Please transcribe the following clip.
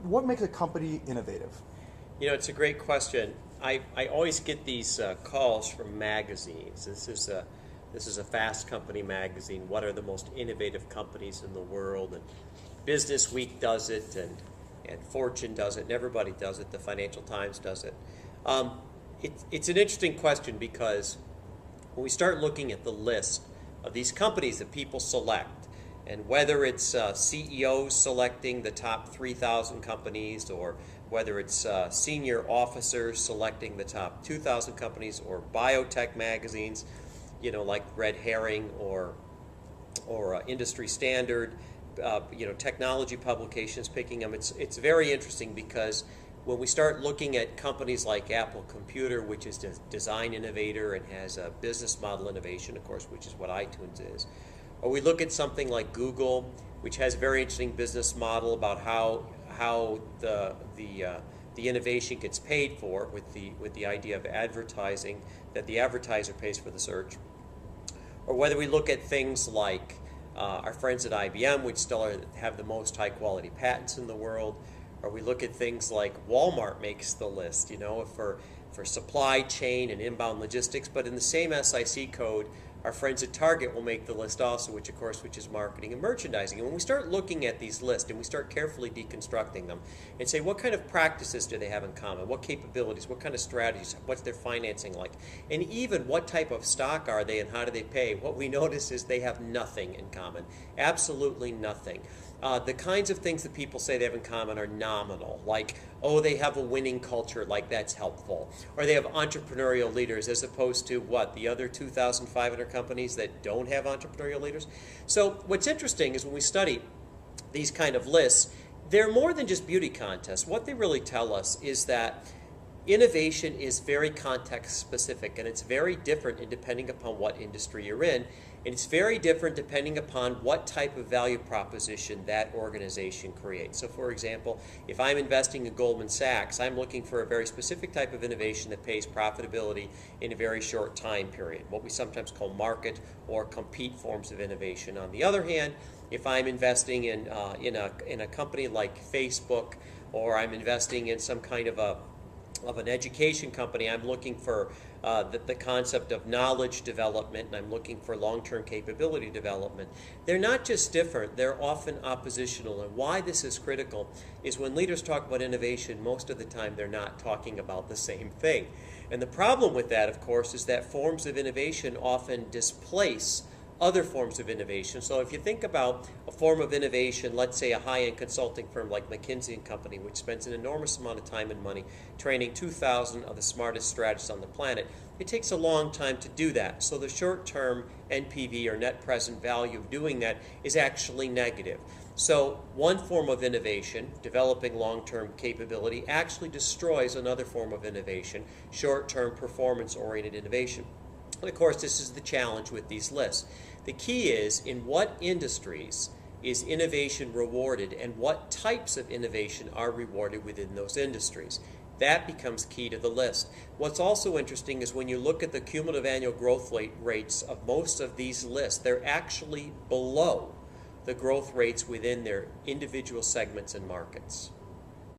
what makes a company innovative? You know, it's a great question. I always get these calls from magazines. This is a Fast Company magazine. What are the most innovative companies in the world? And Business Week does it, and Fortune does it, and everybody does it. The Financial Times does it. It's an interesting question because when we start looking at the list of these companies that people select, and whether it's CEOs selecting the top 3,000 companies, or whether it's senior officers selecting the top 2,000 companies, or biotech magazines, you know, like Red Herring or Industry Standard, technology publications picking them. It's very interesting because when we start looking at companies like Apple Computer, which is a design innovator and has a business model innovation, of course, which is what iTunes is, or we look at something like Google, which has a very interesting business model about how the innovation gets paid for with the idea of advertising, that the advertiser pays for the search, or whether we look at things like our friends at IBM, which still have the most high quality patents in the world, or we look at things like Walmart makes the list, for supply chain and inbound logistics, but in the same SIC code, our friends at Target will make the list also, which is marketing and merchandising. And when we start looking at these lists and we start carefully deconstructing them and say, what kind of practices do they have in common? What capabilities? What kind of strategies? What's their financing like? And even what type of stock are they and how do they pay? What we notice is they have nothing in common. Absolutely nothing. The kinds of things that people say they have in common are nominal, like, oh, they have a winning culture, like that's helpful. Or they have entrepreneurial leaders as opposed to the other 2,500 companies that don't have entrepreneurial leaders. So what's interesting is when we study these kind of lists, they're more than just beauty contests. What they really tell us is that innovation is very context specific, and it's very different depending upon what industry you're in, and it's very different depending upon what type of value proposition that organization creates. So for example, if I'm investing in Goldman Sachs, I'm looking for a very specific type of innovation that pays profitability in a very short time period, what we sometimes call market or compete forms of innovation. On the other hand, if I'm investing in a company like Facebook, or I'm investing in some kind of an education company, I'm looking for the concept of knowledge development, and I'm looking for long-term capability development. They're not just different, they're often oppositional. And why this is critical is when leaders talk about innovation, most of the time they're not talking about the same thing. And the problem with that, of course, is that forms of innovation often displace other forms of innovation. So if you think about a form of innovation, let's say a high-end consulting firm like McKinsey & Company, which spends an enormous amount of time and money training 2,000 of the smartest strategists on the planet, it takes a long time to do that. So the short-term NPV, or net present value, of doing that is actually negative. So one form of innovation, developing long-term capability, actually destroys another form of innovation, short-term performance-oriented innovation. And of course, this is the challenge with these lists. The key is, in what industries is innovation rewarded, and what types of innovation are rewarded within those industries? That becomes key to the list. What's also interesting is when you look at the cumulative annual growth rates of most of these lists, they're actually below the growth rates within their individual segments and markets.